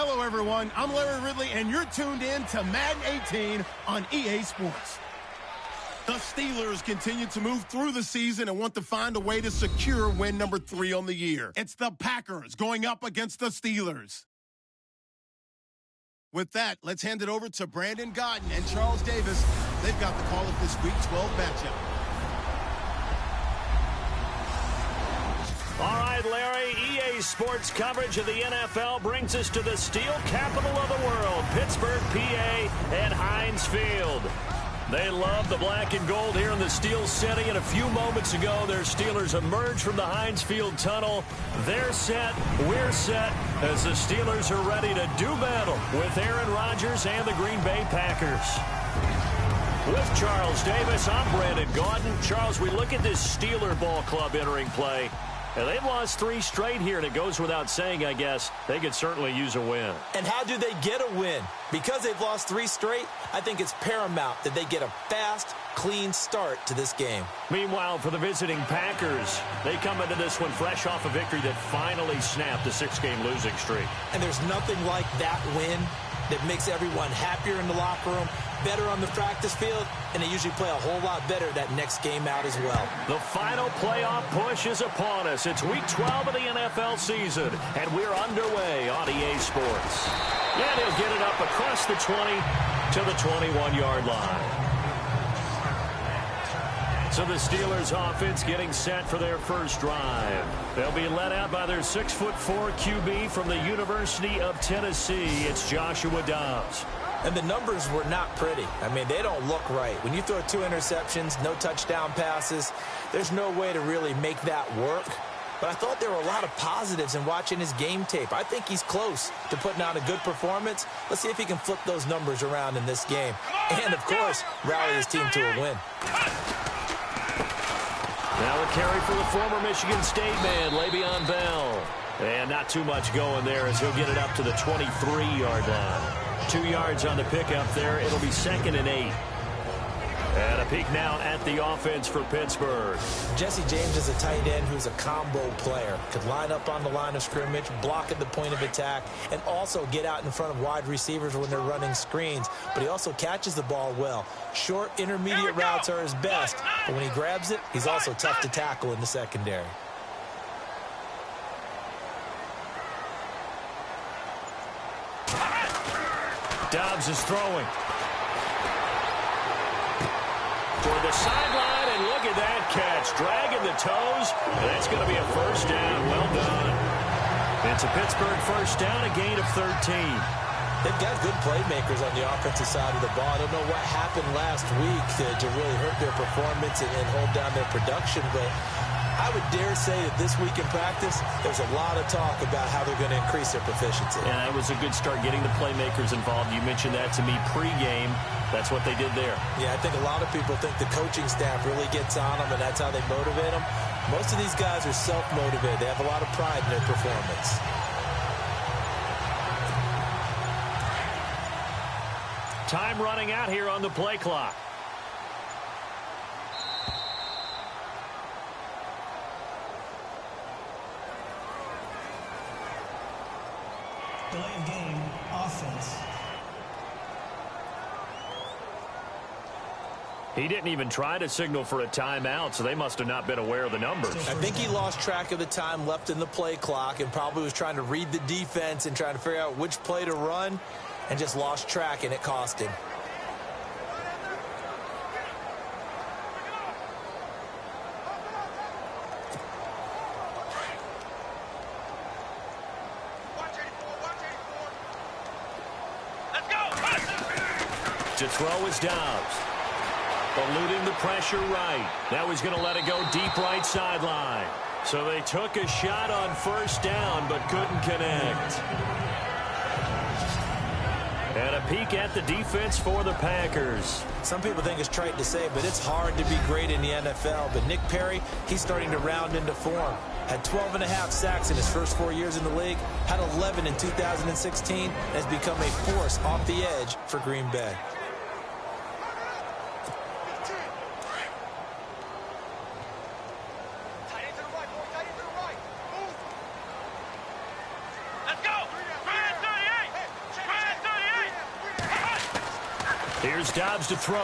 Hello, everyone. I'm Larry Ridley, and you're tuned in to Madden 18 on EA Sports. The Steelers continue to move through the season and want to find a way to secure win number 3 on the year. It's the Packers going up against the Steelers. With that, let's hand it over to Brandon Godden and Charles Davis. They've got the call of this Week 12 matchup. All right, Larry, EA Sports coverage of the NFL brings us to the steel capital of the world, Pittsburgh, PA, at Heinz Field. They love the black and gold here in the Steel City, and a few moments ago, their Steelers emerged from the Heinz Field tunnel. They're set, we're set, as the Steelers are ready to do battle with Aaron Rodgers and the Green Bay Packers. With Charles Davis, I'm Brandon Gaudin. Charles, we look at this Steeler ball club entering play. And they've lost 3 straight here, and it goes without saying, I guess, they could certainly use a win. And how do they get a win? Because they've lost 3 straight, I think it's paramount that they get a fast, clean start to this game. Meanwhile, for the visiting Packers, they come into this one fresh off a victory that finally snapped a 6-game losing streak. And there's nothing like that win that makes everyone happier in the locker room, better on the practice field, and they usually play a whole lot better that next game out as well. The final playoff push is upon us. It's Week 12 of the NFL season, and we're underway on EA Sports. And he'll get it up across the 20 to the 21-yard line. So the Steelers offense getting set for their first drive. They'll be led out by their 6'4" QB from the University of Tennessee. It's Joshua Dobbs. And the numbers were not pretty. I mean, they don't look right. When you throw 2 interceptions, no touchdown passes, there's no way to really make that work. But I thought there were a lot of positives in watching his game tape. I think he's close to putting out a good performance. Let's see if he can flip those numbers around in this game. And, of course, rally his team to a win. Now a carry for the former Michigan State man, Le'Veon Bell. And not too much going there as he'll get it up to the 23-yard line. 2 yards on the pickup there. It'll be 2nd and 8. And a peek now at the offense for Pittsburgh. Jesse James is a tight end who's a combo player. Could line up on the line of scrimmage, block at the point of attack, and also get out in front of wide receivers when they're running screens. But he also catches the ball well. Short, intermediate routes are his best. But when he grabs it, he's also tough to tackle in the secondary. Dobbs is throwing. Toward the sideline, and look at that catch. Dragging the toes. That's going to be a first down. Well done. It's a Pittsburgh first down, a gain of 13. They've got good playmakers on the offensive side of the ball. I don't know what happened last week to really hurt their performance and hold down their production, but I would dare say that this week in practice, there's a lot of talk about how they're going to increase their proficiency. And that was a good start getting the playmakers involved. You mentioned that to me pregame. That's what they did there. Yeah, I think a lot of people think the coaching staff really gets on them, and that's how they motivate them. Most of these guys are self-motivated. They have a lot of pride in their performance. Time running out here on the play clock. Delay of game, offense. He didn't even try to signal for a timeout, so they must have not been aware of the numbers. I think he lost track of the time left in the play clock and probably was trying to read the defense and trying to figure out which play to run and just lost track, and it cost him. To throw is Dobbs. Eluding the pressure right. Now he's going to let it go deep right sideline. So they took a shot on first down but couldn't connect. And a peek at the defense for the Packers. Some people think it's trite to say, but it's hard to be great in the NFL. But Nick Perry, he's starting to round into form. Had 12.5 sacks in his first 4 years in the league. Had 11 in 2016. And has become a force off the edge for Green Bay. Here's Dobbs to throw.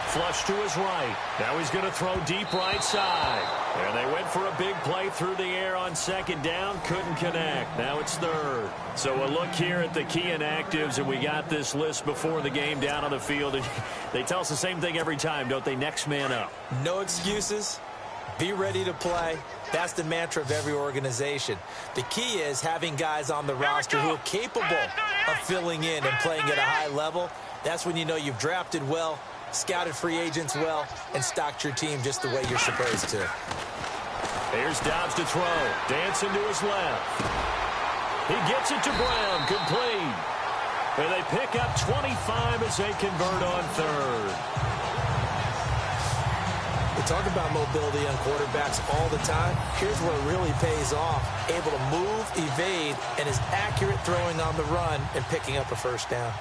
Flush to his right. Now he's going to throw deep right side. And they went for a big play through the air on second down. Couldn't connect. Now it's third. So a look here at the key inactives, and we got this list before the game down on the field. And they tell us the same thing every time, don't they? Next man up. No excuses. Be ready to play. That's the mantra of every organization. The key is having guys on the roster who are capable of filling in and playing at a high level. That's when you know you've drafted well, scouted free agents well, and stocked your team just the way you're supposed to. Here's Dobbs to throw. Dancing to his left. He gets it to Brown. Complete. And they pick up 25 as they convert on third. We talk about mobility on quarterbacks all the time. Here's where it really pays off. Able to move, evade, and is accurate throwing on the run and picking up a first down.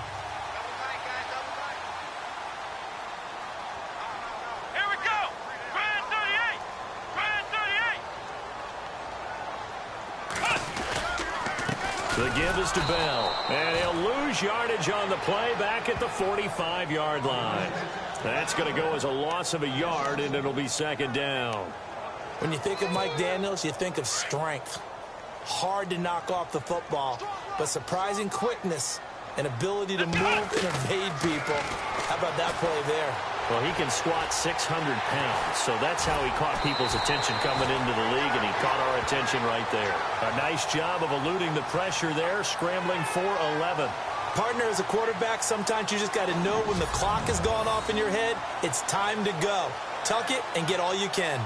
The give is to Bell, and he'll lose yardage on the play back at the 45-yard line. That's going to go as a loss of a yard, and it'll be second down. When you think of Mike Daniels, you think of strength. Hard to knock off the football, but surprising quickness and ability to move and evade people. How about that play there? Well, he can squat 600 pounds, so that's how he caught people's attention coming into the league, and he caught our attention right there. A nice job of eluding the pressure there, scrambling for 11. Partner, as a quarterback, sometimes you just got to know when the clock has gone off in your head, it's time to go. Tuck it and get all you can.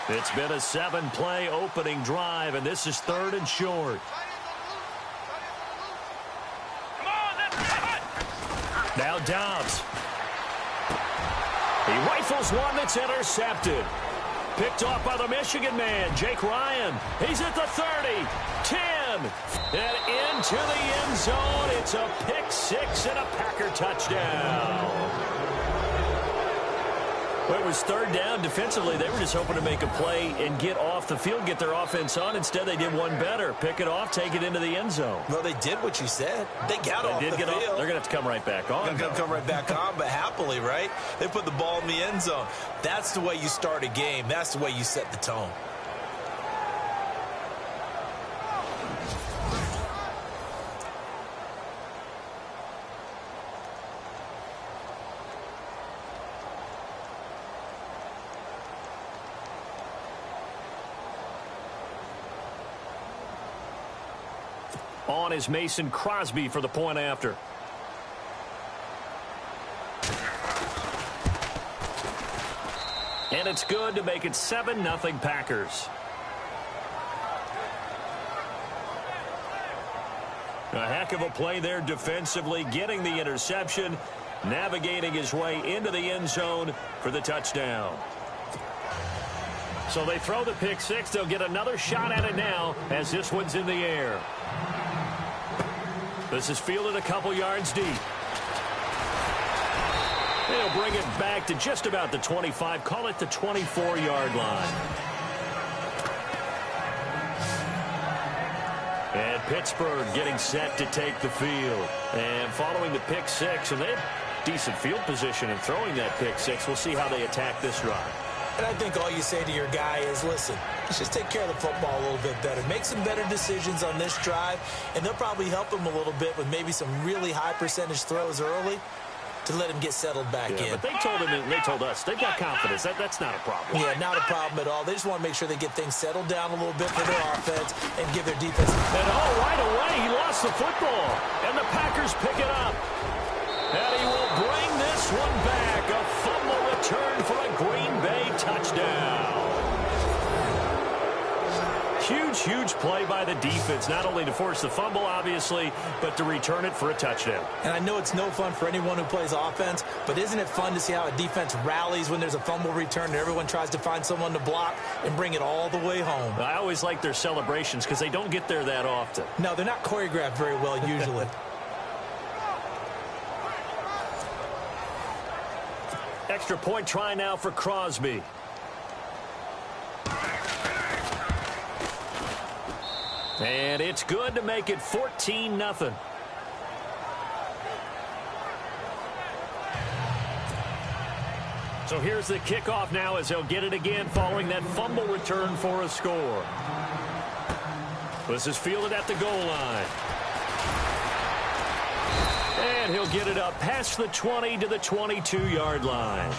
It's been a 7-play opening drive, and this is third and short. Now Dobbs. He rifles one that's intercepted. Picked off by the Michigan man, Jake Ryan. He's at the 30, 10, and into the end zone. It's a pick six and a Packer touchdown. Well, it was third down. Defensively, they were just hoping to make a play and get off the field, get their offense on. Instead, they did one better. Pick it off, take it into the end zone. Well, they did what you said. They got off the field. They're going to have to come right back on. They're going to come right back on, but happily, right? They put the ball in the end zone. That's the way you start a game. That's the way you set the tone. On is Mason Crosby for the point after. And it's good to make it 7-0 Packers. A heck of a play there defensively, getting the interception, navigating his way into the end zone for the touchdown. So they throw the pick six. They'll get another shot at it now as this one's in the air. This is fielded a couple yards deep. They'll bring it back to just about the 25. Call it the 24-yard line. And Pittsburgh getting set to take the field. And following the pick six, and they have decent field position in throwing that pick six. We'll see how they attack this drive. And I think all you say to your guy is, listen, let's just take care of the football a little bit better. Make some better decisions on this drive, and they'll probably help him a little bit with maybe some really high percentage throws early to let him get settled back in. But they told him, and they told us, they've got confidence. That's not a problem. Yeah, not a problem at all. They just want to make sure they get things settled down a little bit for their offense and give their defense. And right away, he lost the football, and the Packers pick it up. And he will bring this one back. A fumble return for a Green Bay touchdown. Huge play by the defense, not only to force the fumble, obviously, but to return it for a touchdown. And I know it's no fun for anyone who plays offense, but isn't it fun to see how a defense rallies when there's a fumble return and everyone tries to find someone to block and bring it all the way home? I always like their celebrations because they don't get there that often. No, they're not choreographed very well usually. Extra point try now for Crosby. And it's good to make it 14-0. So here's the kickoff now as he'll get it again following that fumble return for a score. This is fielded at the goal line. And he'll get it up past the 20 to the 22-yard line.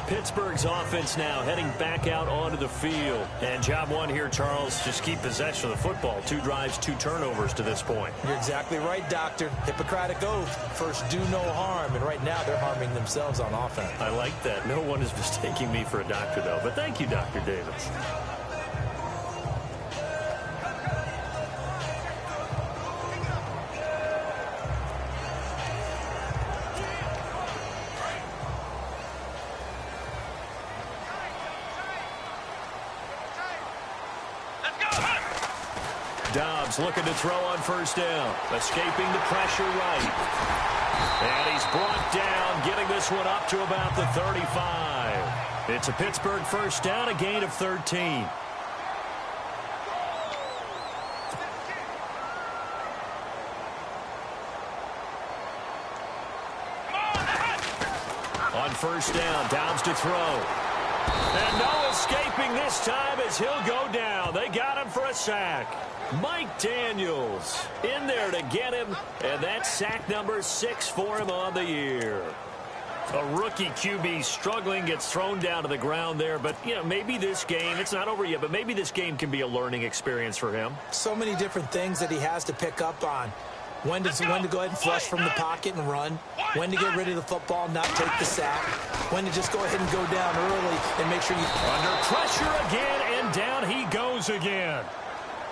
Pittsburgh's offense now heading back out onto the field. And job one here, Charles, just keep possession of the football. 2 drives, 2 turnovers to this point. You're exactly right, Doctor. Hippocratic oath. First, do no harm. And right now, they're harming themselves on offense. I like that. No one is mistaking me for a doctor, though. But thank you, Dr. Davis. Dobbs looking to throw on first down. Escaping the pressure right. And he's brought down, getting this one up to about the 35. It's a Pittsburgh first down, a gain of 13. On first down, Dobbs to throw. And no escaping this time as he'll go down. They got him for a sack. Mike Daniels in there to get him, and that's sack number 6 for him on the year. A rookie QB struggling, gets thrown down to the ground there, but, you know, maybe this game, it's not over yet, but maybe this game can be a learning experience for him. So many different things that he has to pick up on. When to go ahead and flush from the pocket and run. When to get rid of the football, not take the sack. When to just go ahead and go down early and make sure you... Under pressure again, and down he goes again.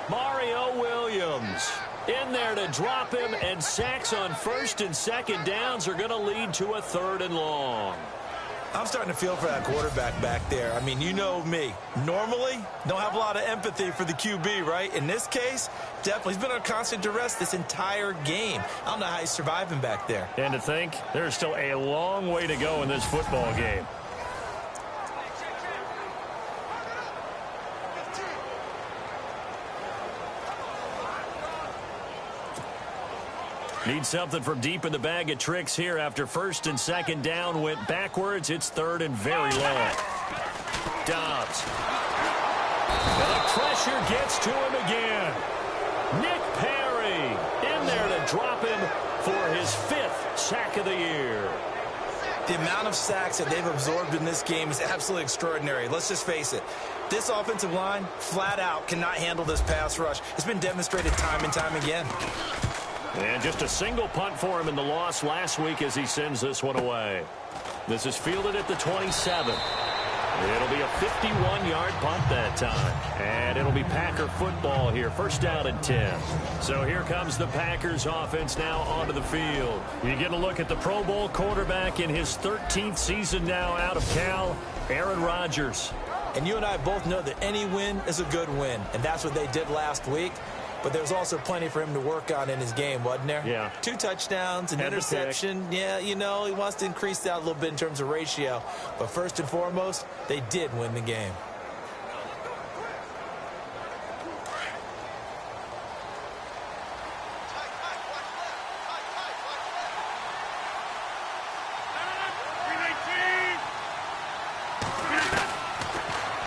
Mario Williams in there to drop him, and sacks on first and second downs are going to lead to a 3rd and long. I'm starting to feel for that quarterback back there. I mean, you know me. Normally, don't have a lot of empathy for the QB, right? In this case, definitely. He's been on constant duress this entire game. I don't know how he's surviving back there. And to think, there's still a long way to go in this football game. Need something from deep in the bag of tricks here after first and second down went backwards. It's 3rd and very long. Dobbs. And the pressure gets to him again. Nick Perry in there to drop him for his 5th sack of the year. The amount of sacks that they've absorbed in this game is absolutely extraordinary. Let's just face it. This offensive line, flat out, cannot handle this pass rush. It's been demonstrated time and time again. And just a single punt for him in the loss last week as he sends this one away. This is fielded at the 27. It'll be a 51-yard punt that time. And it'll be Packer football here. First down and 10. So here comes the Packers offense now onto the field. You get a look at the Pro Bowl quarterback in his 13th season now out of Cal, Aaron Rodgers. And you and I both know that any win is a good win. And that's what they did last week. But there's also plenty for him to work on in his game, wasn't there? Yeah. 2 touchdowns, an interception. Yeah, you know, he wants to increase that a little bit in terms of ratio. But first and foremost, they did win the game.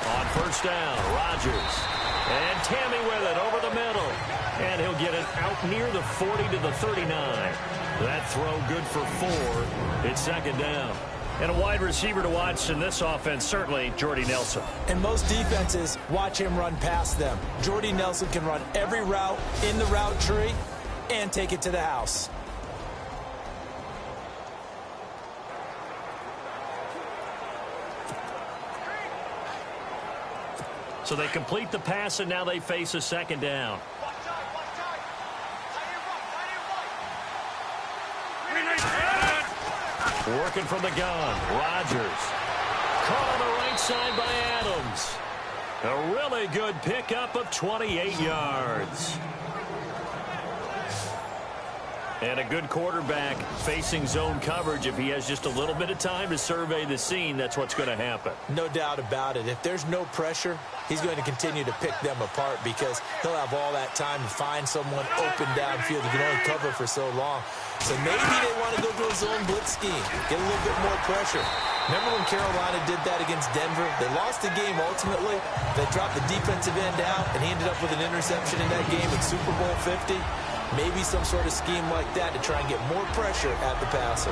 On first down, Rodgers. And Tammy with it over the middle. And he'll get it out near the 40 to the 39. That throw good for 4. It's second down. And a wide receiver to watch in this offense, certainly Jordy Nelson. And most defenses watch him run past them. Jordy Nelson can run every route in the route tree and take it to the house. So they complete the pass, and now they face a second down. Working from the gun, Rodgers. Caught on the right side by Adams. A really good pickup of 28 yards. And a good quarterback facing zone coverage. If he has just a little bit of time to survey the scene, that's what's going to happen. No doubt about it. If there's no pressure, he's going to continue to pick them apart because he'll have all that time to find someone open downfield. He can only cover for so long. So maybe they want to go to a zone blitz scheme, get a little bit more pressure. Remember when Carolina did that against Denver? They lost the game ultimately. They dropped the defensive end out, and he ended up with an interception in that game in Super Bowl 50. Maybe some sort of scheme like that to try and get more pressure at the passer.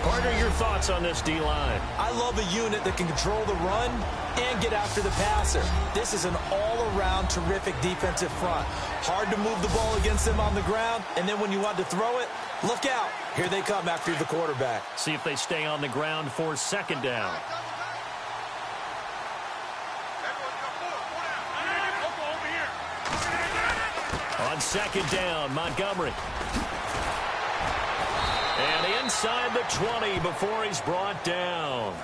Partner, your thoughts on this D-line? I love a unit that can control the run and get after the passer. This is an all-around terrific defensive front. Hard to move the ball against them on the ground, and then when you want to throw it, look out. Here they come after the quarterback. See if they stay on the ground for second down. On second down, Montgomery. And inside the 20 before he's brought down.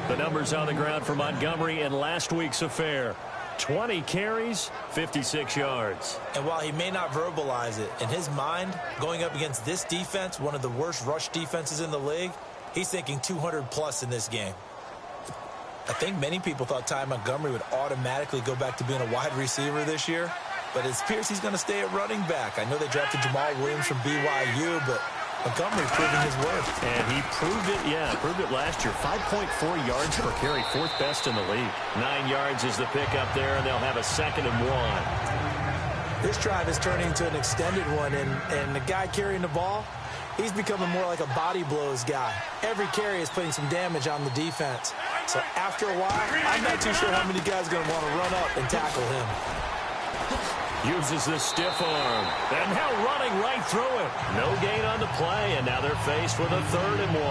The numbers on the ground for Montgomery in last week's affair. 20 carries, 56 yards. And while he may not verbalize it, in his mind, going up against this defense, one of the worst rush defenses in the league, he's thinking 200-plus in this game. I think many people thought Ty Montgomery would automatically go back to being a wide receiver this year. But it appears he's going to stay at running back. I know they drafted Jamal Williams from BYU, but Montgomery proving his worth. And he proved it last year. 5.4 yards per carry, fourth best in the league. 9 yards is the pickup there, and they'll have a 2nd and 1. This drive is turning into an extended one, and the guy carrying the ball, he's becoming more like a body blows guy. Every carry is putting some damage on the defense. So after a while, I'm not too sure how many guys are going to want to run up and tackle him. Uses the stiff arm. And now running right through him. No gain on the play, and now they're faced with a 3rd and 1.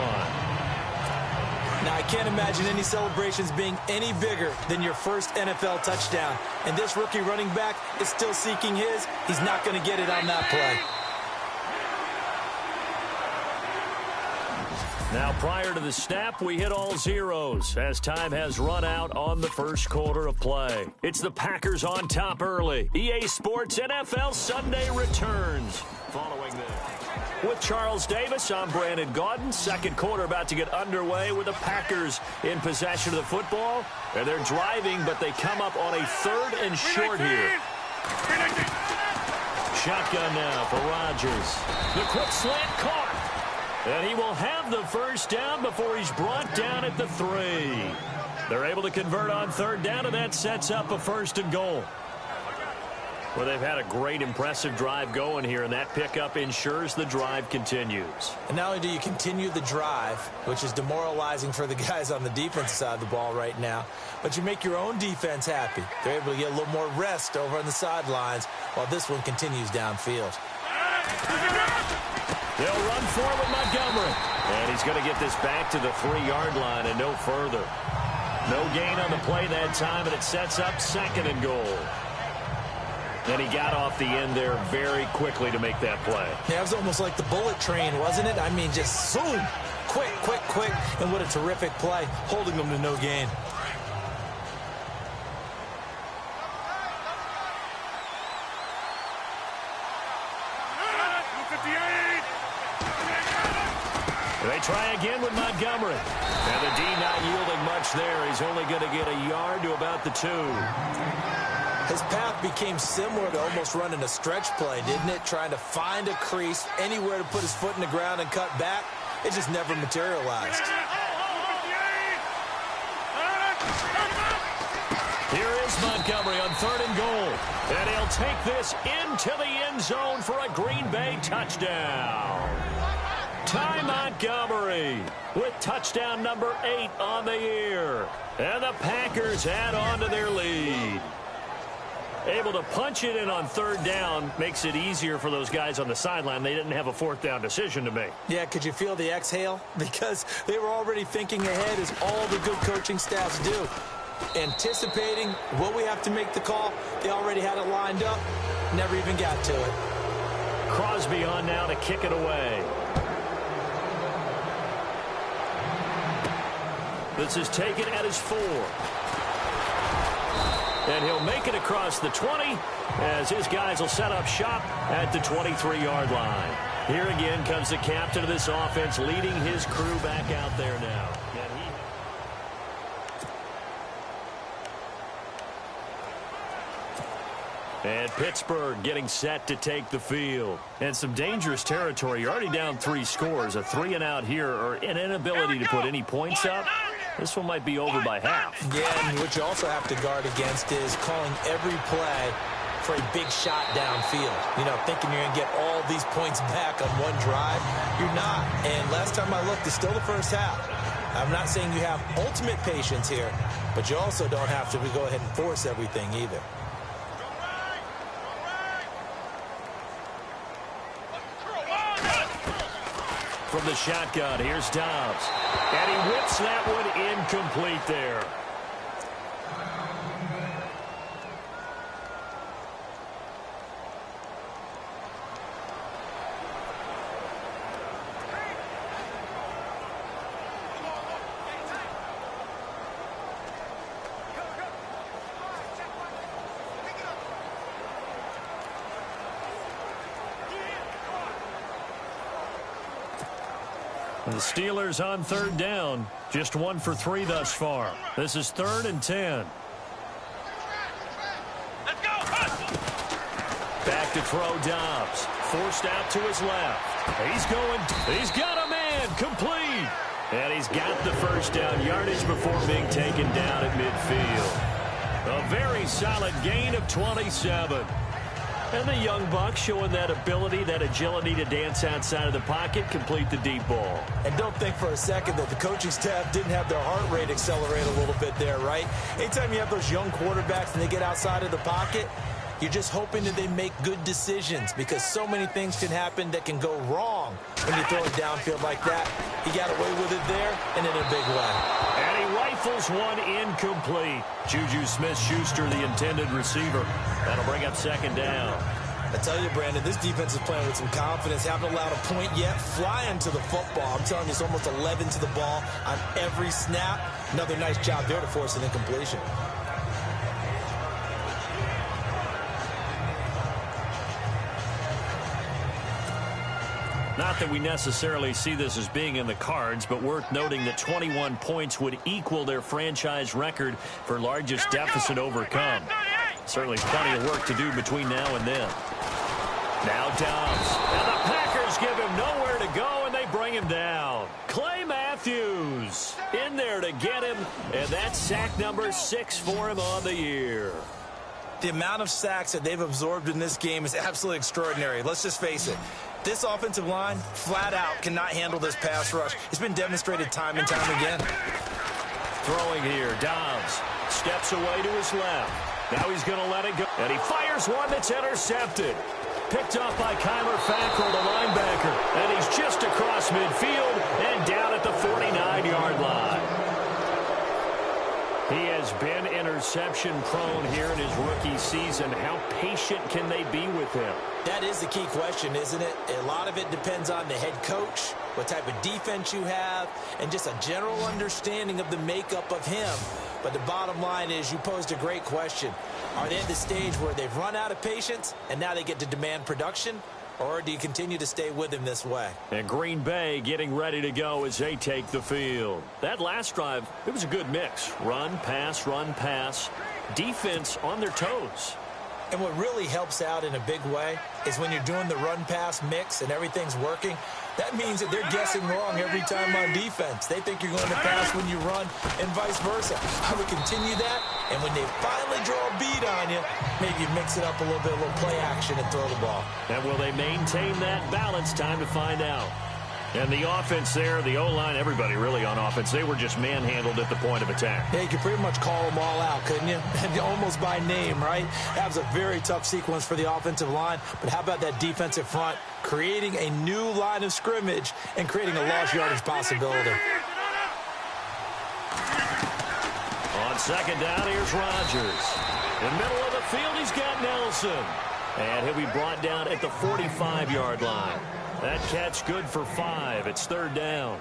Now, I can't imagine any celebrations being any bigger than your first NFL touchdown. And this rookie running back is still seeking his. He's not going to get it on that play. Now, prior to the snap, we hit all zeros as time has run out on the first quarter of play. It's the Packers on top early. EA Sports NFL Sunday returns following this. With Charles Davis, I'm Brandon Gaudin. Second quarter about to get underway with the Packers in possession of the football. And they're driving, but they come up on a 3rd and short here. Shotgun now for Rodgers. The quick slant caught. And he will have the first down before he's brought down at the 3. They're able to convert on 3rd down, and that sets up a 1st and goal. Well, they've had a great, impressive drive going here, and that pickup ensures the drive continues. And not only do you continue the drive, which is demoralizing for the guys on the defensive side of the ball right now, but you make your own defense happy. They're able to get a little more rest over on the sidelines while this one continues downfield. They'll run forward with Montgomery. And he's going to get this back to the 3-yard line and no further. No gain on the play that time, and it sets up 2nd and goal. And he got off the end there very quickly to make that play. Yeah, it was almost like the bullet train, wasn't it? I mean, just zoom. Quick, quick, quick. And what a terrific play, holding them to no gain. They try again with Montgomery. And the D not yielding much there. He's only going to get a yard to about the 2. His path became similar to almost running a stretch play, didn't it? Trying to find a crease, anywhere to put his foot in the ground and cut back. It just never materialized. Here is Montgomery on 3rd and goal. And he'll take this into the end zone for a Green Bay touchdown. Ty Montgomery with touchdown number 8 on the year. And the Packers add on to their lead. Able to punch it in on 3rd down makes it easier for those guys on the sideline. They didn't have a 4th down decision to make. Yeah, could you feel the exhale? Because they were already thinking ahead, as all the good coaching staffs do. Anticipating, will we have to make the call? They already had it lined up. Never even got to it. Crosby on now to kick it away. This is taken at his 4. And he'll make it across the 20 as his guys will set up shop at the 23-yard line. Here again comes the captain of this offense leading his crew back out there now. And Pittsburgh getting set to take the field. And some dangerous territory. You're already down 3 scores. A 3-and-out here or an inability to put any points up. This one might be over by half. Yeah, and what you also have to guard against is calling every play for a big shot downfield. You know, thinking you're going to get all these points back on one drive. You're not. And last time I looked, it's still the first half. I'm not saying you have ultimate patience here, but you also don't have to go ahead and force everything either. From the shotgun, here's Dobbs. And he whips that one incomplete there. The Steelers on 3rd down. Just 1 for 3 thus far. This is 3rd and 10. Let's go. Back to throw Dobbs. Forced out to his left. He's going. He's got a man. Complete. And he's got the first down yardage before being taken down at midfield. A very solid gain of 27. And the young buck showing that ability, that agility to dance outside of the pocket, complete the deep ball. And don't think for a second that the coaching staff didn't have their heart rate accelerate a little bit there, right? Anytime you have those young quarterbacks and they get outside of the pocket, you're just hoping that they make good decisions because so many things can happen that can go wrong when you throw it downfield like that. He got away with it there and in a big way. And he rifles one incomplete. Juju Smith-Schuster, the intended receiver. That'll bring up 2nd down. I tell you, Brandon, this defense is playing with some confidence. Haven't allowed a point yet. Flying to the football. I'm telling you, it's almost 11 to the ball on every snap. Another nice job there to force an incompletion. Not that we necessarily see this as being in the cards, but worth noting that 21 points would equal their franchise record for largest deficit overcome. Certainly plenty of work to do between now and then. Now Dobbs. And the Packers give him nowhere to go, and they bring him down. Clay Matthews in there to get him, and that's sack number 6 for him on the year. The amount of sacks that they've absorbed in this game is absolutely extraordinary. Let's just face it. This offensive line, flat out, cannot handle this pass rush. It's been demonstrated time and time again. Throwing here, Dobbs steps away to his left. Now he's going to let it go. And he fires one that's intercepted. Picked up by Kyler Fackrell, the linebacker. And he's just across midfield and down at the 49-yard line. He has been interception-prone here in his rookie season. How patient can they be with him? That is the key question, isn't it? A lot of it depends on the head coach, what type of defense you have, and just a general understanding of the makeup of him. But the bottom line is you posed a great question. Are they at the stage where they've run out of patience and now they get to demand production? Or do you continue to stay with him this way? And Green Bay getting ready to go as they take the field. That last drive, it was a good mix. Run, pass, defense on their toes. And what really helps out in a big way is when you're doing the run-pass mix and everything's working, that means that they're guessing wrong every time on defense. They think you're going to pass when you run and vice versa. I would continue that, and when they finally draw a beat on you, maybe you mix it up a little bit, a little play action and throw the ball. And will they maintain that balance? Time to find out. And the offense there, the O-line, everybody really on offense, they were just manhandled at the point of attack. Yeah, you could pretty much call them all out, couldn't you? Almost by name, right? That was a very tough sequence for the offensive line. But how about that defensive front creating a new line of scrimmage and creating a lost yardage possibility? On second down, here's Rodgers. In the middle of the field, he's got Nelson. And he'll be brought down at the 45-yard line. That catch good for 5. It's third down.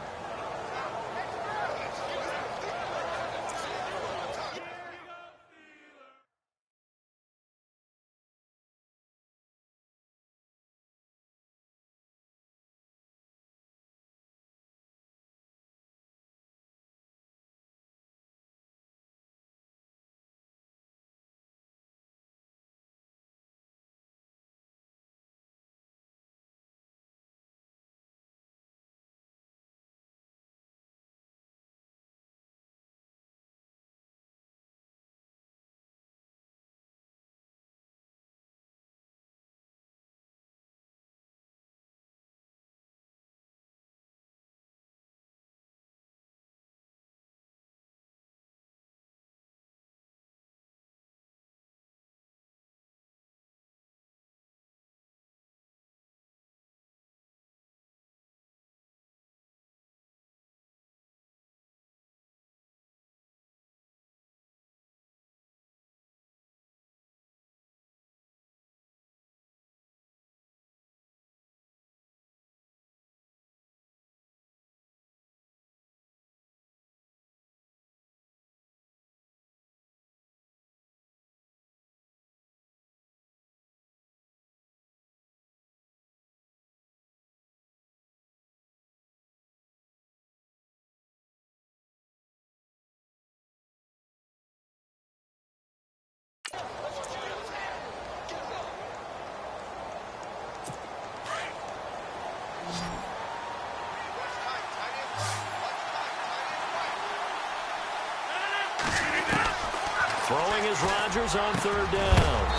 Throwing is Rodgers on third down.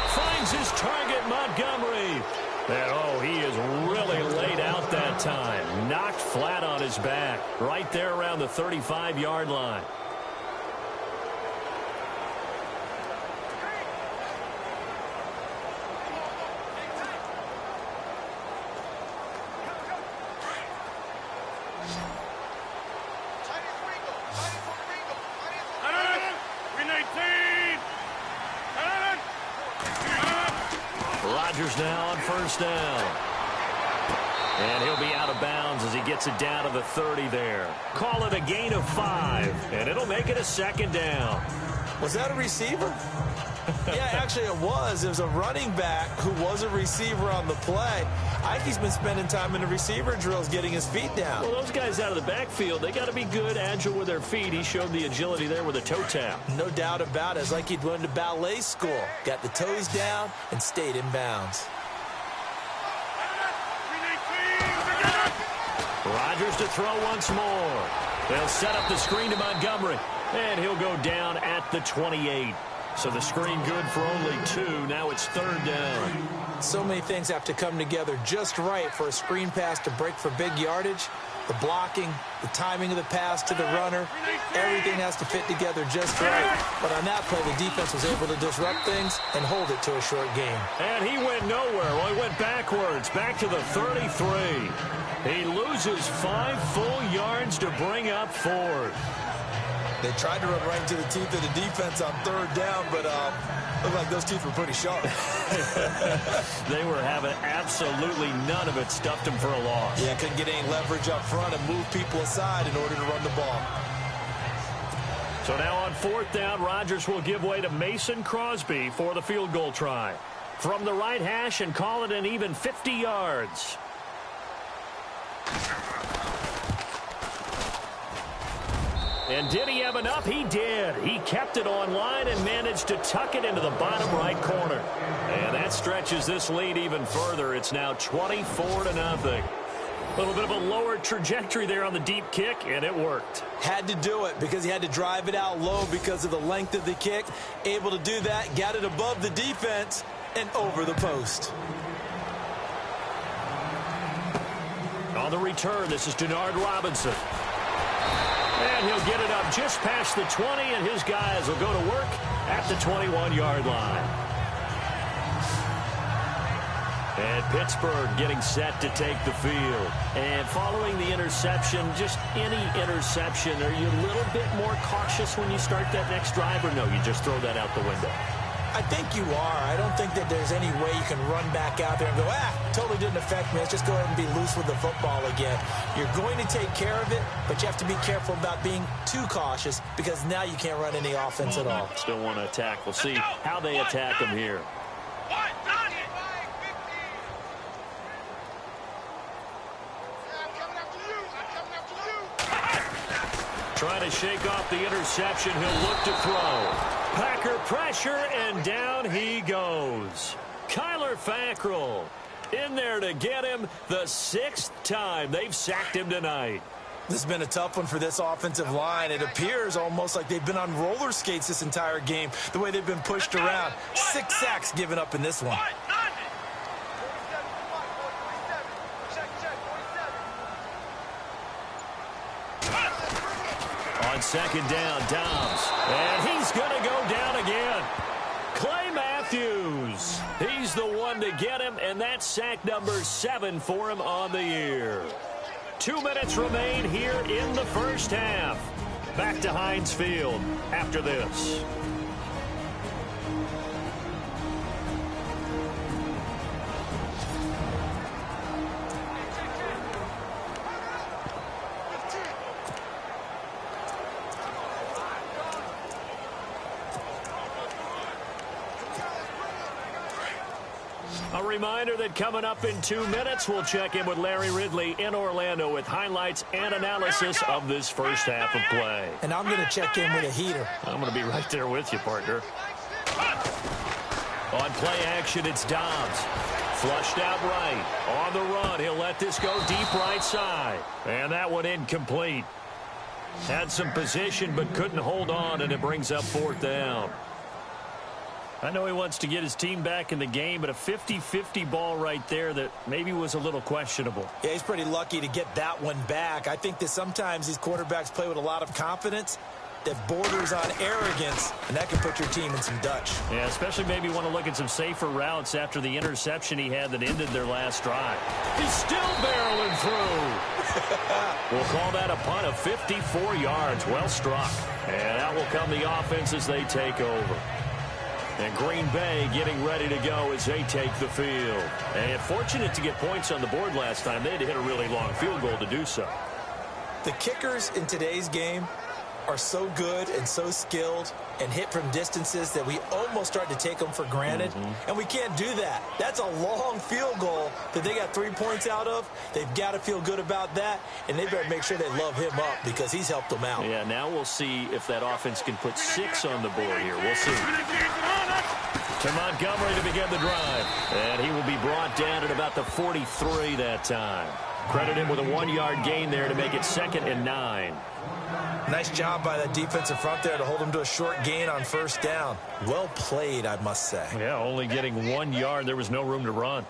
Finds his target, Montgomery. And, oh, he is really laid out that time. Knocked flat on his back. Right there around the 35-yard line. Rodgers now on first down. And he'll be out of bounds as he gets it down to the 30 there. Call it a gain of 5, and it'll make it a second down. Was that a receiver? Yeah, actually it was. It was a running back who was a receiver on the play. I think he's been spending time in the receiver drills getting his feet down. Well, those guys out of the backfield, they got to be good, agile with their feet. He showed the agility there with a toe tap. No doubt about it. It's like he'd went to ballet school. Got the toes down and stayed in bounds. Rodgers to throw once more. They'll set up the screen to Montgomery. And he'll go down at the 28. So the screen good for only 2. Now it's third down. So many things have to come together just right for a screen pass to break for big yardage. The blocking, the timing of the pass to the runner, everything has to fit together just right. But on that play, the defense was able to disrupt things and hold it to a short game. And he went nowhere. Well, he went backwards, back to the 33. He loses 5 full yards to bring up 4. They tried to run right into the teeth of the defense on third down, but looked like those teeth were pretty sharp. They were having absolutely none of it. Stuffed him for a loss. Yeah, couldn't get any leverage up front and move people aside in order to run the ball. So now on fourth down, Rodgers will give way to Mason Crosby for the field goal try. From the right hash and call it an even 50 yards. And did he have enough? He did. He kept it online and managed to tuck it into the bottom right corner. And that stretches this lead even further. It's now 24-0. A little bit of a lower trajectory there on the deep kick, and it worked. Had to do it because he had to drive it out low because of the length of the kick. Able to do that, got it above the defense and over the post. On the return, this is Denard Robinson. And he'll get it up just past the 20, and his guys will go to work at the 21-yard line. And Pittsburgh getting set to take the field. And following the interception, just any interception, are you a little bit more cautious when you start that next drive, or no, you just throw that out the window? I think you are. I don't think that there's any way you can run back out there and go, totally didn't affect me. Let's just go ahead and be loose with the football again. You're going to take care of it, but you have to be careful about being too cautious because now you can't run any offense at all. Still want to attack. We'll see how they attack him here. Trying to shake off the interception. He'll look to throw. Packer pressure, and down he goes. Kyler Fackrell in there to get him the 6th time they've sacked him tonight. This has been a tough one for this offensive line. It appears almost like they've been on roller skates this entire game, the way they've been pushed around. 6 sacks given up in this one. On second down, Dobbs. And he's going to go down again. Clay Matthews. He's the one to get him, and that's sack number 7 for him on the year. 2 minutes remain here in the first half. Back to Heinz Field after this. A reminder that coming up in 2 minutes, we'll check in with Larry Ridley in Orlando with highlights and analysis of this first half of play. And I'm going to check in with a heater. I'm going to be right there with you, partner. On play action, it's Dobbs. Flushed out right. On the run, he'll let this go deep right side. And that one incomplete. Had some position but couldn't hold on, and it brings up 4th down. I know he wants to get his team back in the game, but a 50-50 ball right there that maybe was a little questionable. Yeah, he's pretty lucky to get that one back. I think that sometimes these quarterbacks play with a lot of confidence that borders on arrogance, and that can put your team in some Dutch. Yeah, especially maybe want to look at some safer routes after the interception he had that ended their last drive. He's still barreling through. We'll call that a punt of 54 yards. Well struck. And out will come the offense as they take over. And Green Bay getting ready to go as they take the field. And fortunate to get points on the board last time. They had to hit a really long field goal to do so. The kickers in today's game are so good and so skilled and hit from distances that we almost start to take them for granted. And we can't do that. That's a long field goal that they got 3 points out of. They've got to feel good about that, and they better make sure they love him up because he's helped them out. Yeah, now we'll see if that offense can put 6 on the board here. We'll see. To Montgomery to begin the drive. And he will be brought down at about the 43 that time. Credit him with a 1-yard gain there to make it 2nd and 9. Nice job by that defensive front there to hold him to a short gain on 1st down. Well played, I must say. Yeah, only getting 1 yard. There was no room to run.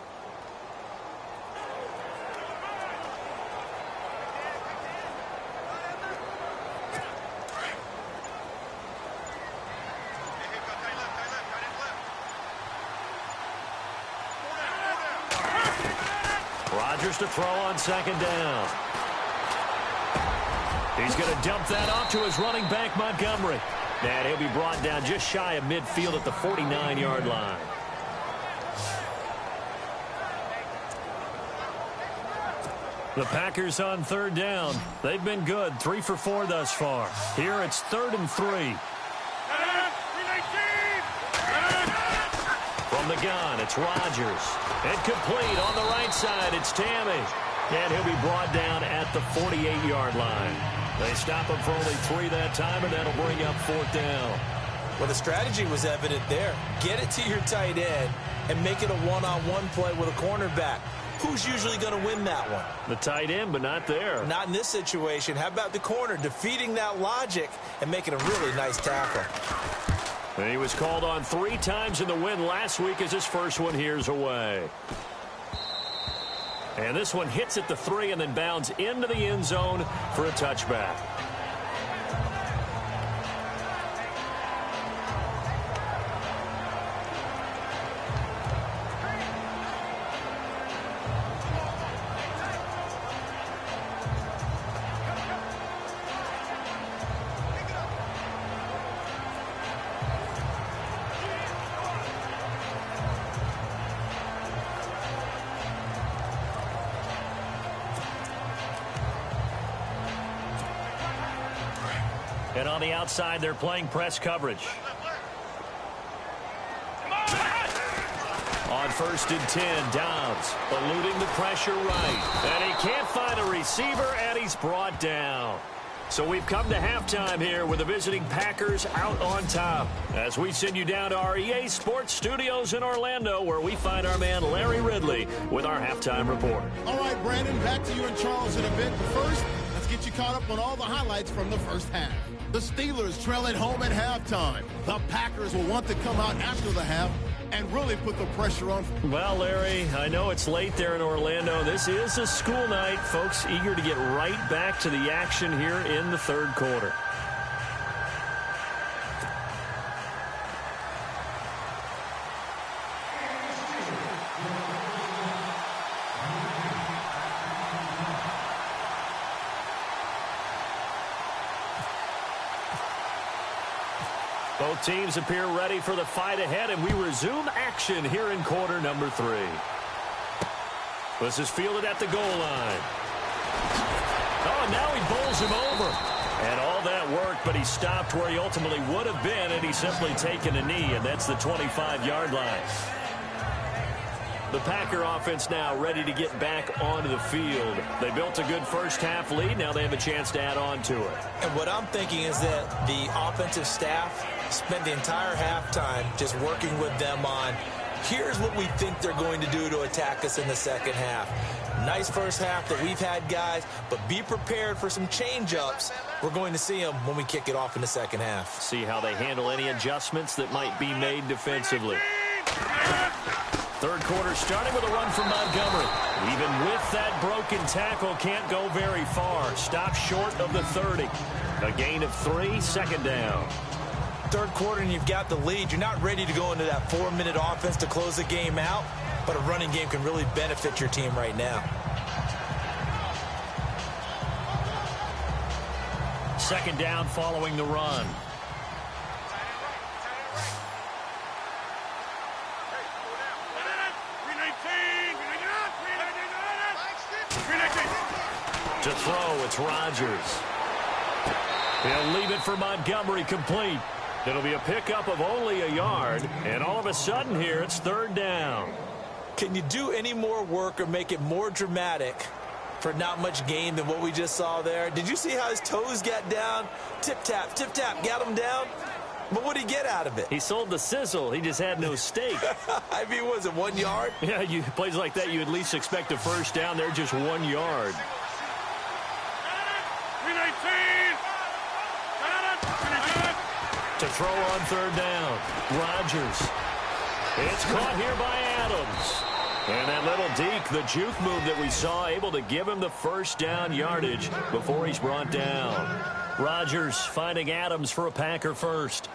Rodgers to throw on 2nd down. He's going to dump that off to his running back, Montgomery. And he'll be brought down just shy of midfield at the 49-yard line. The Packers on 3rd down. They've been good, 3 for 4 thus far. Here it's 3rd and 3. From the gun, it's Rodgers. Incomplete on the right side, it's Tammy. And he'll be brought down at the 48-yard line. They stop him for only 3 that time, and that'll bring up 4th down. Well, the strategy was evident there. Get it to your tight end and make it a one-on-one play with a cornerback. Who's usually going to win that one? The tight end, but not there. Not in this situation. How about the corner defeating that logic and making a really nice tackle? And he was called on 3 times in the win last week as his first one here's away. And this one hits at the 3 and then bounds into the end zone for a touchback. And on the outside, they're playing press coverage. On 1st and 10, Downs eluding the pressure right. And he can't find a receiver, and he's brought down. So we've come to halftime here with the visiting Packers out on top. As we send you down to our EA Sports Studios in Orlando, where we find our man Larry Ridley with our halftime report. All right, Brandon, back to you and Charles in a bit. But first, let's get you caught up on all the highlights from the first half. The Steelers trail at home at halftime. The Packers will want to come out after the half and really put the pressure on. Well, Larry, I know it's late there in Orlando. This is a school night. Folks eager to get right back to the action here in the third quarter. Both teams appear ready for the fight ahead, and we resume action here in quarter number 3. This is fielded at the goal line. Oh, now he bowls him over. And all that work, but he stopped where he ultimately would have been, and he's simply taken a knee, and that's the 25-yard line. The Packer offense now ready to get back onto the field. They built a good first-half lead. Now they have a chance to add on to it. And what I'm thinking is that the offensive staff spent the entire halftime just working with them on, here's what we think they're going to do to attack us in the second half. Nice first half that we've had, guys, but be prepared for some change-ups. We're going to see them when we kick it off in the second half. See how they handle any adjustments that might be made defensively. Third quarter starting with a run from Montgomery. Even with that broken tackle, can't go very far. Stops short of the 30. A gain of 3, second down. Third quarter and you've got the lead. You're not ready to go into that 4-minute offense to close the game out, but a running game can really benefit your team right now. Second down following the run. To throw, it's Rodgers. He'll leave it for Montgomery, complete. It'll be a pickup of only a yard, and all of a sudden here, it's third down. Can you do any more work or make it more dramatic for not much gain than what we just saw there? Did you see how his toes got down? Tip-tap, got him down. But what did he get out of it? He sold the sizzle. He just had no steak. I mean, was it 1 yard? Yeah, plays like that, you at least expect a first down. They're just 1 yard. To throw on third down, Rodgers. It's caught here by Adams. And that little deke, the juke move that we saw, able to give him the first down yardage before he's brought down. Rodgers finding Adams for a Packer first.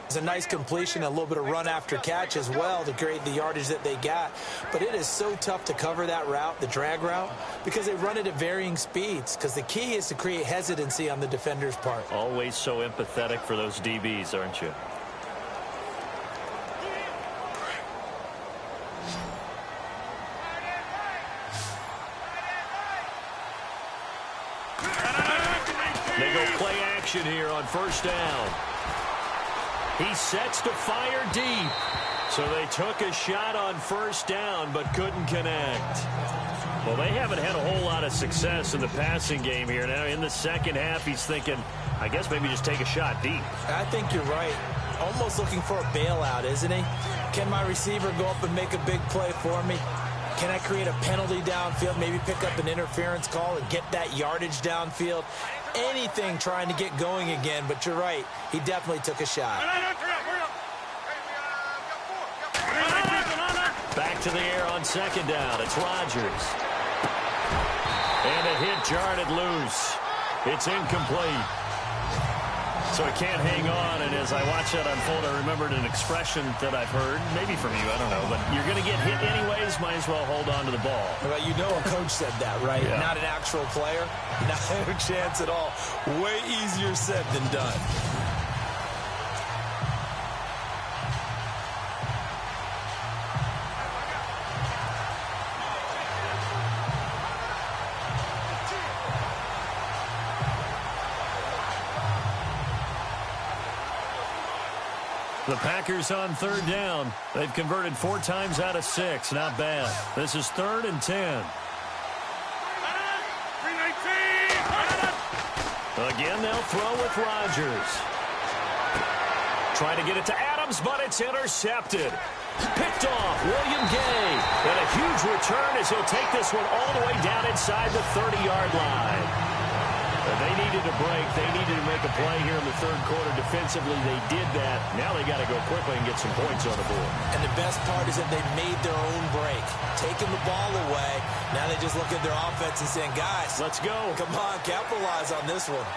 It's a nice completion, a little bit of run after catch as well to create the yardage that they got. But it is so tough to cover that route, the drag route, because they run it at varying speeds. Because the key is to create hesitancy on the defender's part. Always so empathetic for those DBs, aren't you? They go play action here on first down. He sets to fire deep. So they took a shot on first down but couldn't connect. Well, they haven't had a whole lot of success in the passing game here. Now in the second half, he's thinking, I guess maybe just take a shot deep. I think you're right. Almost looking for a bailout, isn't he? Can my receiver go up and make a big play for me? Can I create a penalty downfield, maybe pick up an interference call and get that yardage downfield? Anything trying to get going again, but you're right. He definitely took a shot. Back to the air on second down. It's Rodgers. And a hit jarred it loose. It's incomplete. So it can't hang on, and as I watch that unfold, I remembered an expression that I've heard, maybe from you, I don't know, but you're going to get hit anyways, might as well hold on to the ball. Well, you know a coach said that, right? Yeah. Not an actual player. Not a chance at all. Way easier said than done. The Packers on third down. They've converted 4 times out of 6. Not bad. This is 3rd and 10. Again, they'll throw with Rodgers. Trying to get it to Adams, but it's intercepted. Picked off, William Gay. And a huge return as he'll take this one all the way down inside the 30-yard line. They needed a break. They needed to make a play here in the third quarter. Defensively, they did that. Now they got to go quickly and get some points on the board. And the best part is that they made their own break. Taking the ball away. Now they just look at their offense and saying, guys, let's go. Come on, capitalize on this one.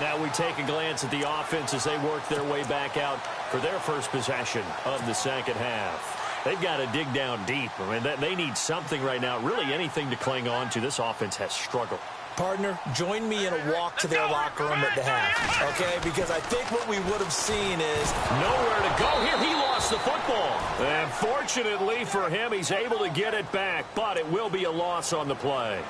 Now we take a glance at the offense as they work their way back out for their first possession of the second half. They've got to dig down deep. I mean, they need something right now, really anything to cling on to. This offense has struggled. Partner, join me in a walk to their locker room at the half, okay? Because I think what we would have seen is nowhere to go here. He lost the football. And fortunately for him, he's able to get it back, but it will be a loss on the play.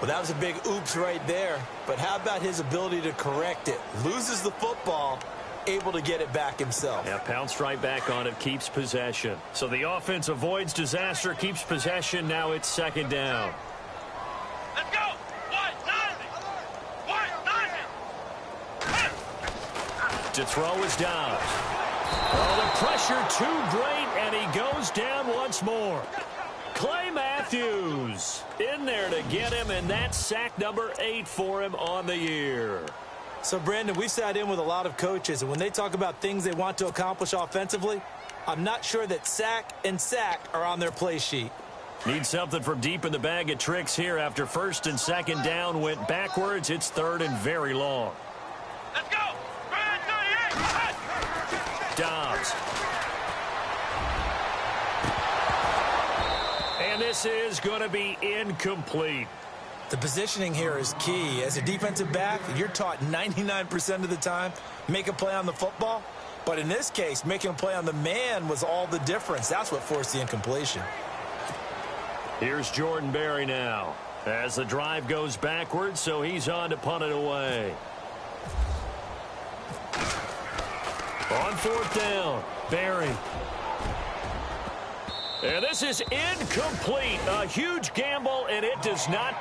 Well, that was a big oops right there. But how about his ability to correct it? Loses the football, able to get it back himself. Yeah, pounced right back on it, keeps possession. So the offense avoids disaster, keeps possession. Now it's second down. Let's go! To throw is Dobbs. Oh, the pressure too great, and he goes down once more. Clay Matthews in there to get him, and that's sack number 8 for him on the year. So, Brandon, we've sat in with a lot of coaches, and when they talk about things they want to accomplish offensively, I'm not sure that sack and sack are on their play sheet. Need something from deep in the bag of tricks here after first and second down went backwards. It's third and very long. Let's go! Dobbs. And this is going to be incomplete. The positioning here is key. As a defensive back, you're taught 99% of the time, make a play on the football. But in this case, making a play on the man was all the difference. That's what forced the incompletion. Here's Jordan Berry now as the drive goes backwards, so he's on to punt it away. On fourth down, Berry. And this is incomplete. A huge gamble, and it does not.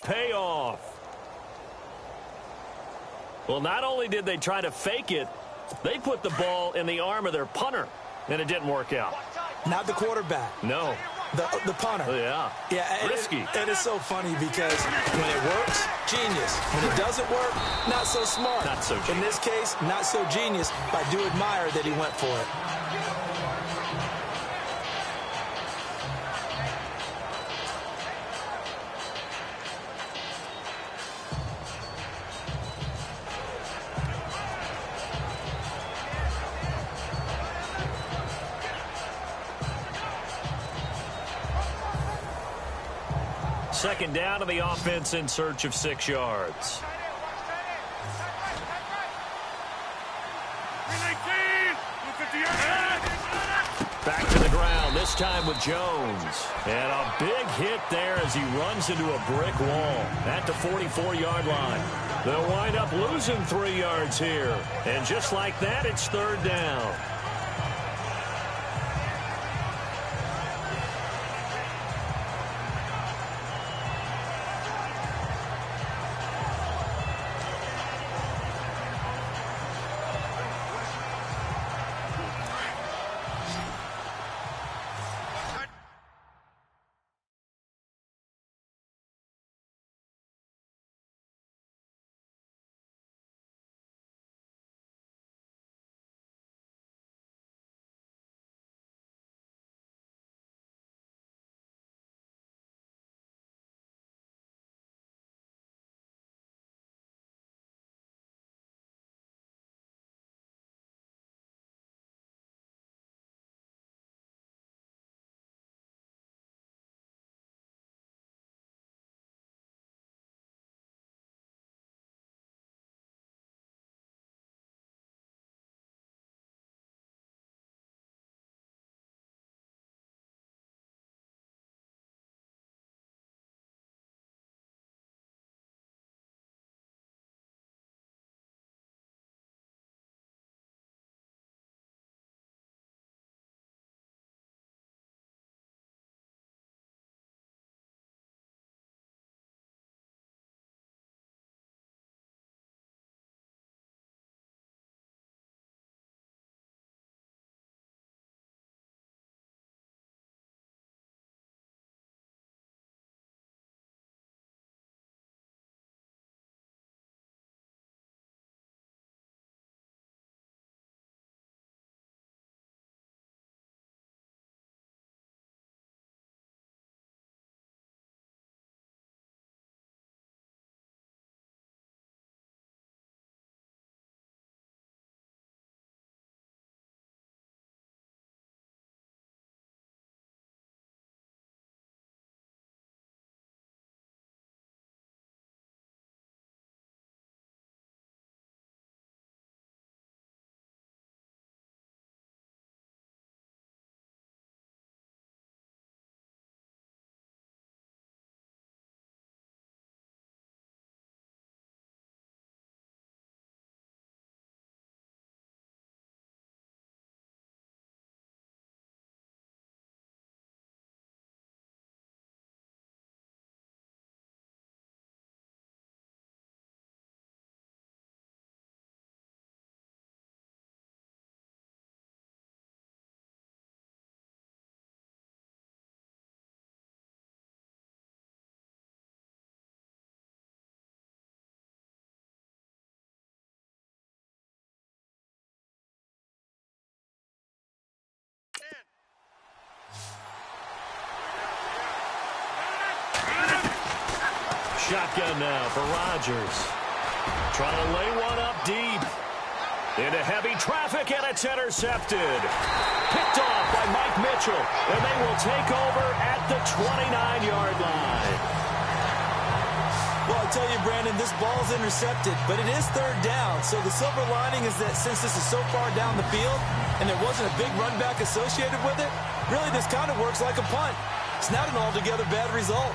Payoff. Well, not only did they try to fake it, they put the ball in the arm of their punter, and it didn't work out. Not the quarterback. No. The punter. Yeah. Yeah, risky. It is so funny because when it works, genius. When it doesn't work, not so smart. Not so genius. In this case, not so genius, but I do admire that he went for it. Second down to the offense in search of 6 yards. Back to the ground, this time with Jones. And a big hit there as he runs into a brick wall at the 44-yard line. They'll wind up losing 3 yards here. And just like that, it's third down. Shotgun now for Rodgers. Trying to lay one up deep. Into heavy traffic, and it's intercepted. Picked off by Mike Mitchell, and they will take over at the 29-yard line. Well, I tell you, Brandon, this ball's intercepted, but it is third down. So the silver lining is that since this is so far down the field and there wasn't a big run back associated with it, really this kind of works like a punt. It's not an altogether bad result.